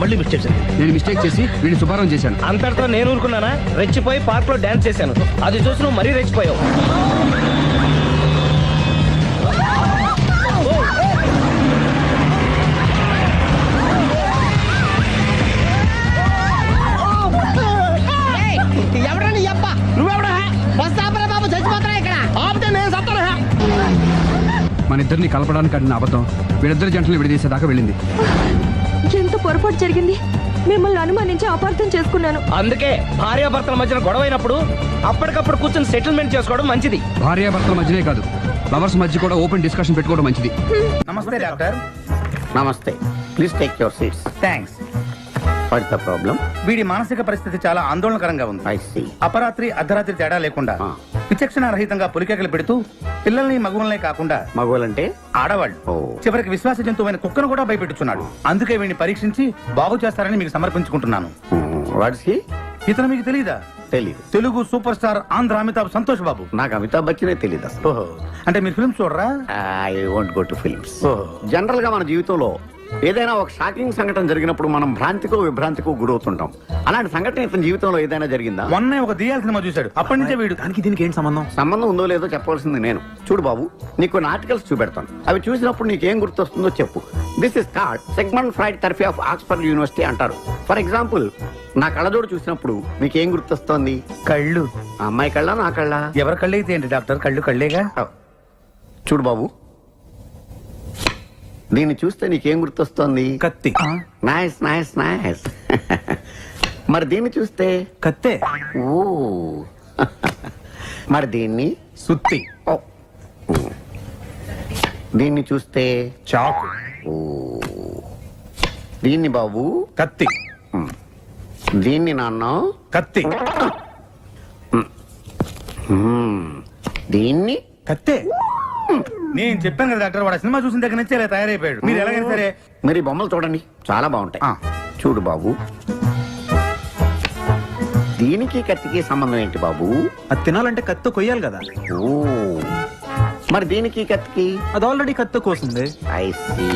మళ్ళీ మిస్టేక్ చేశాను. నేను మిస్టేక్ చేసి వీడిని సుబ్బారావు చేశాను. అంతటితో నేను ఊరుకున్నానా? రెచ్చిపోయి పార్క్ లో డాన్స్ చేశాను. అది చూసి నువ్వు మరీ రెచ్చిపోయావు. ఎవరని అబ్బా? నువ్వెవడా? బస్ ఆపరా బాబు. ఇద్దరిని కలపడానికి ఆడిన అబద్ధం వీళ్ళిద్దరి జంటలు విడదీసేదాకా వెళ్ళింది. ఎంత పొరపాటు జరిగింది. మిమ్మల్ని అనుమానించి అపార్థం చేసుకున్నాను. అందుకే భార్యాభర్తల మధ్యన గొడవ అయినప్పుడు అప్పటికప్పుడు కూర్చొని సెటిల్మెంట్ చేసుకోవడం మంచిది. భార్యాభర్తల మధ్యనే కాదు, లవర్స్ మధ్య కూడా ఓపెన్ డిస్కషన్ పెట్టుకోవడం మంచిది. నమస్తే డాక్టర్. నమస్తే. Please take your seats. Thanks. What's the problem? వీడి మానసిక పరిస్థితి చాలా ఆందోళనకరంగా ఉంది. I see. అపరాత్రి అర్ధరాత్రి తేడా లేకుండా విచక్షణ రహితంగా పులికేకలు పెడుతూ పిల్లల్ని మగువలనే కాకుండా మగవాళ్ళంటే ఆడవాళ్ళు చివరికి విశ్వాస జంతువైన కుక్కను కూడా భయపెట్టుచున్నాడు. అందుకే వీడిని పరీక్షించి బాగు చేస్తారని మీకు సమర్పించుకుంటున్నాను. Watts he? ఇతను మీకు తెలీదా? తెలీదు. Telugu super star Andhra Amitabh Santosh Babu. నాకు అమితాబ్ బచ్చనే తెలీదు అసలు. ఓహో, అంటే మీరు ఫిల్మ్స్ చూడరా? I won't go to films. ఓహో. జనరల్ గా మన జీవితంలో ఏదైనా ఒక షాకింగ్ సంఘటన జరిగినప్పుడు మనం భ్రాంతికో విభ్రాంతికో గురవుతుంటాం. అలాంటి సంఘటన ఇతని జీవితంలో ఏదైనా జరిగిందా? మొన్నే ఒక దియాల సినిమా చూశాడు. అప్పటి నుంచే వీడు దానికి దీనికి ఏంటి సంబంధం? సంబంధం ఉందో లేదో చెప్పవలసింది నేను. చూడు బాబు, నీకు కొన్ని ఆర్టికల్స్ చూపెడతాను. అవి చూసినప్పుడు నీకేం గుర్తొస్తుందో చెప్పు. This is card segment fried therapy of Oxford university అంటారు. ఫర్ ఎగ్జాంపుల్, నా కళ్ళజోడు చూసినప్పుడు నీకేం గుర్తొస్తోంది? కళ్ళు. ఆ అమ్మాయి కళ్ళ, నా కళ్ళ? ఎవరి కళ్ళు అయితే ఏంటి డాక్టర్, కళ్ళు కళ్ళేగా. చూడు బాబు, దీన్ని చూస్తే నీకేం గుర్తొస్తోంది? కత్తి. Nice nice nice. మరి దీన్ని చూస్తే? కత్తే. ఓ. మరి దీన్ని? సుత్తి. ఓ. దీన్ని చూస్తే? చాకు. ఓ. దీన్ని బాబు? కత్తి. దీన్ని నాన్న? కత్తి. దీన్ని? కత్తే. నేను చెప్పాను కదా డాక్టర్, వాడు సినిమా చూసిన దగ్గర నుంచి ఇలా తయారైపోయాడు. మీరు ఎలాగైనా సరే మరి బొమ్మలు చూడండి, చాలా బాగుంటాయి. చూడు బాబు, దీనికి కత్తికి సంబంధం ఏంటి బాబు? అది తినాలంటే కత్తి కొయ్యాలి కదా. ఓ. మరి దీనికి కత్తికి? అది ఆల్రెడీ కత్తి కోసింది. I see.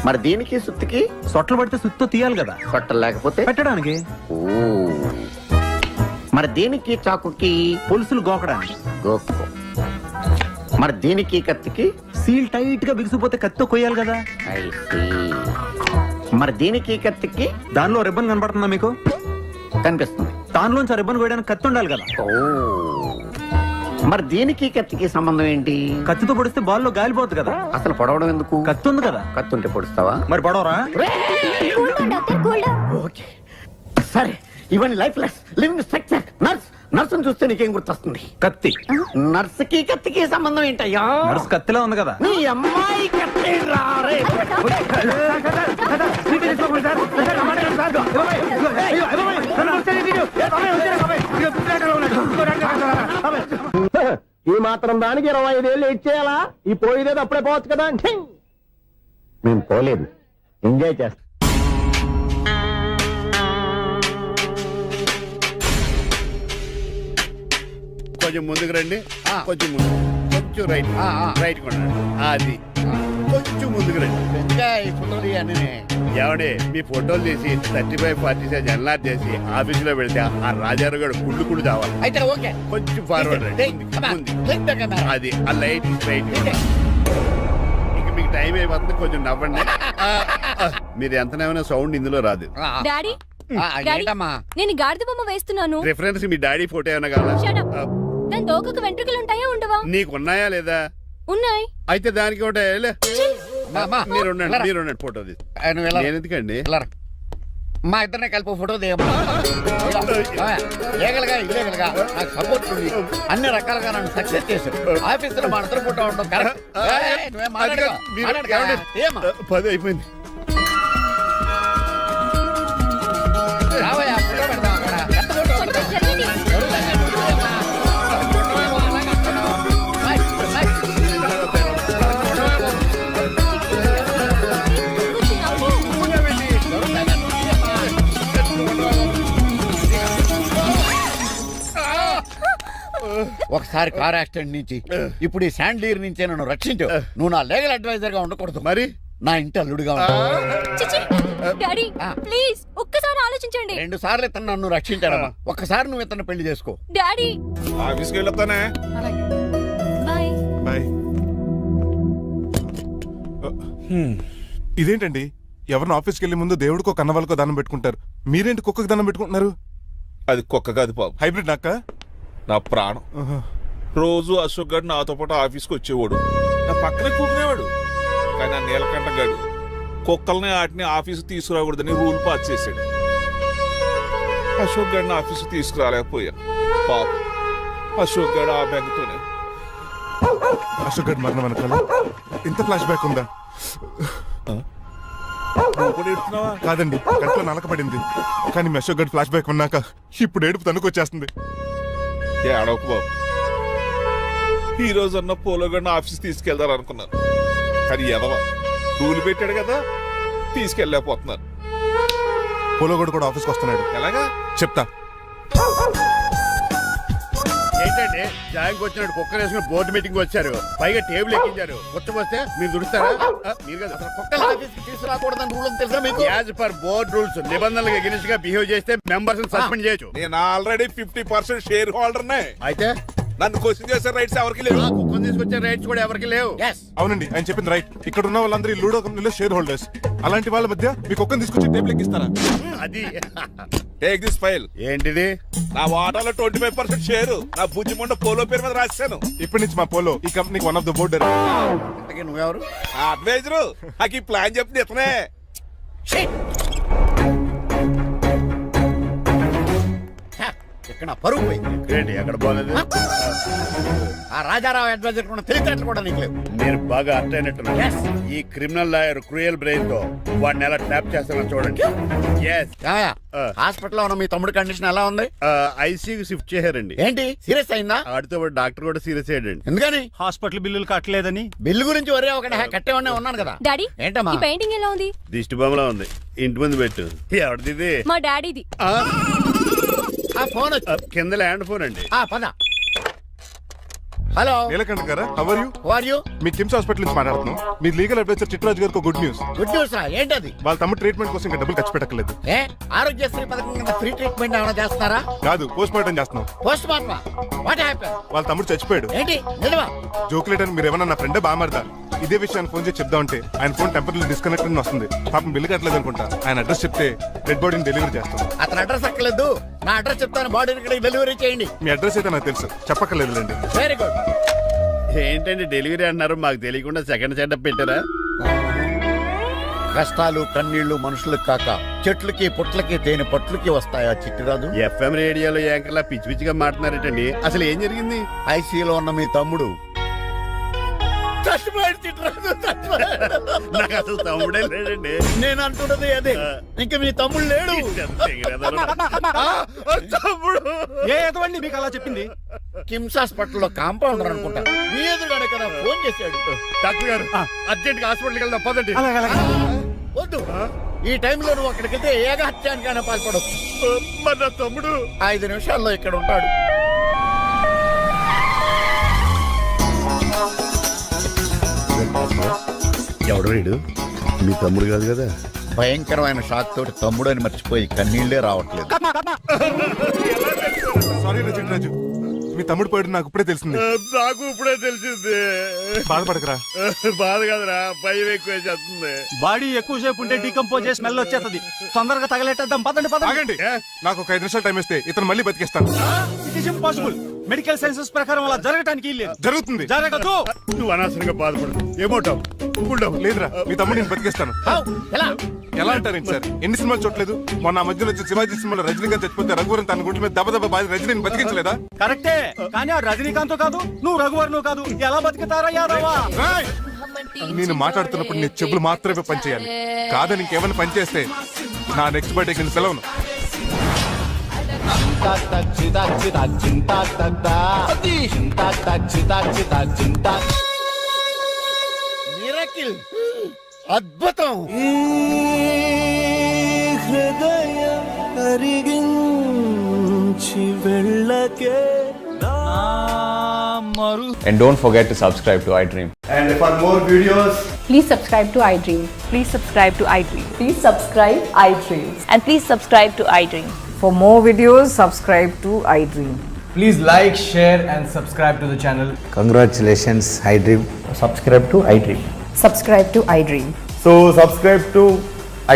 మరి దీనికి సుత్తికి? సొట్లు పడితే సుత్తో తీయాలి కదా. సొట్టలు లేకపోతే పెట్టడానికి. ఓ. మరి దీనికి చాకుకి? పులుసులు గోకడానికి. గోకో. మరి దీనికి కత్తికి? సీల్ టైట్ గా బిగిసిపోతే కత్తి కొయ్యాలి కదా. I see. మరి దీనికి కత్తికి? దానిలో రిబ్బన్ కనబడుతుందా మీకు? కనిపిస్తుంది. దానిలోంచి రిబ్బన్ కొయ్యడానికి కత్తి ఉండాలి కదా. ఓ. మరి దీనికి కత్తికి సంబంధం ఏంటి? కత్తితో పొడిస్తే బాల్లో గాలిపోతుంది కదా. అసలు పొడవడం ఎందుకు? కత్తి ఉంది కదా. కత్తి ఉంటే పొడుస్తావా? మరి పొడవరా? ఓకే, సరే. ఇవన్నీ life less living structure. Nurse. నర్సును చూస్తే నీకేం గుర్తొస్తుంది? కత్తి. నర్సుకి కత్తికి సంబంధం ఏంటయ్యా? నర్స్ కత్తిలా ఉంది కదా. నీ అమ్మాయి కత్తి రారే. ఈ మాత్రం దానికి 25 ఏళ్ళు ఇచ్చేయాలా? ఈ పోయేదేదో అప్పుడే పోవచ్చు కదా. మేము పోలేదు, ఎంజాయ్ చేస్తాం. కొంచెం ముందుకు రండి. కొంచెం ముందు, కొంచెం రైట్. రైట్ కొనండి. అది కొంచెం ముందుకు రండి. ఏమండి, మీ ఫోటోలు తీసి 35, 40 సైజ్ ఎన్లార్ చేసి ఆఫీసులో పెడితే ఆ రాజారావు గారు కుళ్ళు కుళ్ళు కావాలి. అయితే ఓకే, కొంచెం ఫార్వర్డ్ రండి. అది ఆ లైట్ రైట్. ఇక మీకు టైం అయిపోతుంది, కొంచెం నవ్వండి. మీరు ఎంతనేమైనా సౌండ్ ఇందులో రాదు. డాడీ, ఏంటమ్మా? నేను గాడిద బొమ్మ వేస్తున్నాను. రిఫరెన్స్ మీ డాడీ ఫోటో ఏమైనా కావాలా? దాని దోకకు వెంట్రుకలు ఉంటాయా ఉండవా? నీకున్నాయా లేదా? ఉన్నాయి. అయితే దానికి ఒకటే. మీరు ఉండండి, ఫోటో తీసి. నేను ఎందుకండి? మా ఇద్దరిని కలిపి ఫోటో దిగమ్మా. లీగల్గా ఇల్లీగల్గా నాకు సపోర్ట్ ఉంది. అన్ని రకాలుగా నన్ను సక్సెస్ చేశారు. ఆఫీసులో మా ఇద్దరు ఫోటో ఉండడం కరెక్ట్. 10 అయిపోయింది. రావయ్యా, ఫోటో పెడదాం అక్కడ. ఎంత ఫోటో ఒకసారి కార్ యాక్సిడెంట్ నుంచి ఇప్పుడు ఈ శాండ్లీర్ నుంచే నన్ను రక్షించు. నువ్వు నా లీగల్ అడ్వైజర్ గా ఉండకూడదు, మరి నా ఇంటి అల్లుడుగా ఉంటావు. డాడీ ప్లీజ్ ఒక్కసారి ఆలోచించండి. 2 సార్లు ఇతను నన్ను రక్షించాడమ్మా. ఒక్కసారి నువ్వు ఇతను పెళ్లి చేసుకో. డాడీ ఆఫీస్కి వెళ్ళొస్తానే. బాయ్. బాయ్. ఇదేంటండి, ఎవరిని ఆఫీస్కి వెళ్ళే ముందు దేవుడికో కన్నవాళ్ళకో దండం పెట్టుకుంటారు, మీరేంటి కుక్కకి దండం పెట్టుకుంటున్నారు? అది కుక్క కాదు బాబు, హైబ్రిడ్ నక్క. నా ప్రాణం. రోజు అశోక్ గారు నాతో పాటు ఆఫీస్కి వచ్చేవాడు. నా పక్కనే కూకునేవాడు. కానీ ఆ నీలకంఠ గాడు కుక్కల్ని వాటిని ఆఫీసు తీసుకురాకూడదని రూల్ పాస్ చేశాడు. అశోక్ గారిని ఆఫీసు తీసుకురాలేకపోయా. పాప అశోక్ గారు ఆ బెంగతోనే. అశోక్ గడ్ మరణం వెనకాల ఇంత ఫ్లాష్ బ్యాక్ ఉందా? నువ్వు కూడా ఎడుతున్నావా? కాదండి, కంట్లో నలకపడింది. కానీ మీ అశోక్ గడ్ ఫ్లాష్ బ్యాక్ ఉన్నాక ఇప్పుడు ఏడుపు తనుకొచ్చేస్తుంది. ఏడవకు బాబు. ఈ రోజు అన్న పోలో గడిని ఆఫీస్ తీసుకెళ్దారు అనుకున్నాను. కానీ ఎదవ రూల్ పెట్టాడు కదా, తీసుకెళ్ళలేకపోతున్నారు. పోలోగోడు కూడా ఆఫీస్కి వస్తున్నాడు. ఎలాగా చెప్తా. ఏంటండి జాయింగ్ వచ్చినట్టు కుక్కర్ వేసుకుని బోర్డు మీటింగ్ వచ్చారు, పైగా టేబుల్ ఎక్కించారు. వస్తే మీరు దుడుస్తారా? మీరు కదా అసలు కుక్కల ఆఫీస్కి తీసుకురాకూడదని రూల్ తెలుసా మీకు? యాజ్ పర్ బోర్డ్ రూల్స్ నిబంధనలకు ఎగనిస్ట్ గా బిహేవ్ చేస్తే మెంబర్స్ సస్పెండ్ చేయొచ్చు. నేను ఆల్రెడీ 50% షేర్ హోల్డర్నే. అయితే నన్ను క్వశ్చన్ చేసే రైట్స్ ఎవరికి లేవు. కుక్కను తీసుకొచ్చే రైట్స్ కూడా ఎవరికి లేవు. అవునండి, ఆయన చెప్పింది రైట్. ఇక్కడ ఉన్న వాళ్ళందరూ ఈ లూడో కంపెనీలో షేర్ హోల్డర్స్. అలాంటి వాళ్ళ మధ్య మీ కుక్కను తీసుకొచ్చి టేబుల్ ఎక్కిస్తారా? అది టేక్ దిస్ ఫైల్. ఏంటిది? నా వాటాలో 25% షేరు నా బుజ్జిమండ పోలో పేరు మీద రాశాను. ఇప్పటి నుంచి మా పోలో ఈ కంపెనీకి వన్ ఆఫ్ ద బోర్డర్. నువ్వెవరు? అడ్వైజరు. నాకు ఈ ప్లాన్ చెప్పింది ఇతనే. ఇక్కడ పరువు పోయింది. ఎక్కడ బాగాలేదు. ఆ రాజారావు అడ్వైజర్ కూడా తెలియటట్లు కూడా నీకు లేవు. మీరు బాగా అర్థ అయినట్టున్నారు. ఈ క్రిమినల్ లాయర్ క్రూయల్ బ్రెయిన్ తో వాడిని ఎలా ట్యాప్ చేస్తానో చూడండి. హాస్పిటల్లో ఉన్న మీ తమ్ముడి కండిషన్ ఎలా ఉంది? ఐసీయూకి షిఫ్ట్ చేశారండి. ఏంటి సీరియస్ అయిందా? ఆడితో పాటు డాక్టర్ కూడా సీరియస్ అయ్యాడండి. ఎందుకని? హాస్పిటల్ బిల్లులు కట్టలేదని. బిల్లు గురించి ఒరే ఒకటి కట్టేవాడినే ఉన్నాను కదా. డాడీ, ఏంటమ్మా ఈ పెయింటింగ్ ఎలా ఉంది? దిష్టి బొమ్మలా ఉంది. ఇంటి ముందు పెట్టు. ఎవరిది? మా డాడీది. ఆ ఫోన్ వచ్చి కింద ల్యాండ్ ఫోన్ అండి. పద. హలో నీలకంఠ గారా, how are you? Who are you? మీ కిమ్స్ హాస్పిటల్ నుంచి మాట్లాడుతున్నాం. మీ లీగల్ అడ్వైజర్ చిట్రాజు గారికి గుడ్ న్యూస్. గుడ్ న్యూస్ రా. ఏంటది? వాళ్ళ తమ్ముడు ట్రీట్మెంట్ కోసం ఇంకా డబ్బులు ఖర్చు పెట్టలేదు. ఆరోగ్యశ్రీ పథకం కింద ఫ్రీ ట్రీట్మెంట్ ఏమైనా చేస్తారా? కాదు, పోస్ట్ మార్టం చేస్తున్నాం. Post mortem? What happen? వాళ్ళ తమ్ముడు చచ్చిపోయాడు. ఏంటి నిజమా? జోకులేట్ అని మీరు ఏమన్నా నా ఫ్రెండ్ బామర్దా? ఇదే విషయాన్ని ఫోన్ చేసి చెప్దామంటే ఆయన ఫోన్ టెంపరీ డిస్కనెక్ట్ అని వస్తుంది. పాపం బిల్లు కట్టలేదు అనుకుంటా. ఆయన అడ్రస్ చెప్తే డెడ్ బాడీని డెలివరీ చేస్తాం. అతను అడ్రస్ అక్కర్లేదు, నా అడ్రస్ చెప్తాను. బాడీని ఇక్కడికి డెలివరీ చేయండి. మీ అడ్రస్ అయితే నాకు తెలుసు, చెప్పక్కర్లేదులేండి. Very good. ఏంటండి డెలివరీ అన్నారు, మాకు తెలియకుండా సెకండ్ సెటప్ పెట్టారా? కష్టాలు కన్నీళ్లు మనుషులకు కాక చెట్లకి పుట్లకి తేనె పట్లకి వస్తాయా చిట్టిరాజు? ఎఫ్ఎం రేడియోలో యాంకర్లా పిచ్చి పిచ్చిగా మాట్లాడారటండి. అసలు ఏం జరిగింది? ఐసీయూలో ఉన్న మీ తమ్ముడు చచ్చిపోయాడు. చిట్టిరాజు చచ్చిపోయాడు. నాకు అసలు తమ్ముడే లేడండి. నేను అంటున్నది అదే. ఇంకా మీ తమ్ముడు లేడు. తమ్ముడు ఏదండి మీకు అలా చెప్పింది? కిమ్స్ హాస్పిటల్లో కాంపౌండర్ అనుకుంటా. మీ ఎదురుగానే కదా ఫోన్ చేశాడు. డాక్టర్ గారు అర్జెంట్ గా హాస్పిటల్కి వెళ్దాం పదండి. వద్దు, ఈ టైంలో నువ్వు అక్కడికి వెళ్తే ఏకహత్యానికైనా పాల్పడవచ్చు. మరి నా తమ్ముడు 5 నిమిషాల్లో ఇక్కడ ఉంటాడు. ఎవడు వీడు? మీ తమ్ముడు కాదు కదా? భయంకరమైన షాక్ తోటి తమ్ముడు అని మర్చిపోయి కన్నీళ్లే రావట్లేదు. సారీ రాజు, మీ తమ్ముడు పోయాడు నాకు ఇప్పుడే తెలిసింది. నాకు ఇప్పుడే తెలిసింది. బాధపడకరా. బాధ కాదురా, భయం ఎక్కువ చేస్తుంది. బాడీ ఎక్కువసేపు ఉంటే డీకంపోజ్ చేసి స్మెల్ వచ్చేస్తుంది. తొందరగా తగలెట్టేద్దాం. పదండి పదండి. ఆగండి, నాకు ఒక 5 నిమిషాలు టైం ఇస్తే ఇతను మళ్ళీ బతికేస్తాను. It is impossible. Medical sciences ప్రకారం అలా జరగటానికి లేదు. జరుగుతుంది. జరగదు. నువ్వు అనవసరంగా బాధపడు. ఏమోటావు? లేదురా, మీ తమ్ముడు నేను బతికేస్తాను. ఎలా అంటారేంటి సార్? ఎన్ని సినిమాలు చూడలేదు? మొన్న మధ్యలో వచ్చి శివాజీ సినిమాలో రజనీకాంత్ చచ్చిపోతే రఘువరన్ తన గుండె మీద దెబ్బ బాధ రజనీని బతికించలేదా? కరెక్టే, కానీ ఆ రజనీకాంత్ కాదు, నువ్వు రఘువరను కాదు. ఎలా బతుకుతారా యాదవా? నేను మాట్లాడుతున్నప్పుడు నీ చెవులు మాత్రమే పనిచేయాలి. కాదని ఇంకేమైనా పనిచేస్తే నా నెక్స్ట్ బర్త్డే కింద సెలవును. మిరకిల్, అద్భుతం. హృదయం కరిగించి వెళ్ళకే. And don't forget to subscribe to iDream. And for more videos, Please subscribe to iDream. Please subscribe to iDream. Please subscribe iDream. And please subscribe to iDream. For more videos, subscribe to iDream. Please like, share and subscribe to the channel. Congratulations, iDream. Subscribe to iDream. Subscribe to iDream. So subscribe to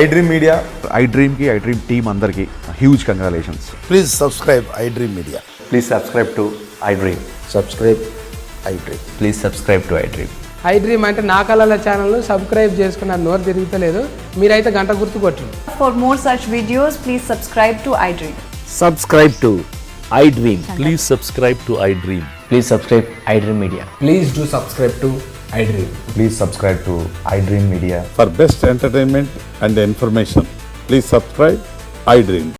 iDream Media. iDream ki iDream team andarki huge congratulations. Please subscribe iDream Media. Please subscribe to iDream. Subscribe iDream. Please subscribe to iDream. I dream అంటే నా కళల channel subscribe చేసుకున్న నోరు తిరుగుతలేదు. మీరైతే గంట గుర్తు కొట్టండి. For more such videos, please subscribe to iDream. Subscribe to I dream. Please subscribe to I dream. Please subscribe iDream Media. Please do subscribe to iDream. Please subscribe to iDream Media. For best entertainment and information, please subscribe iDream.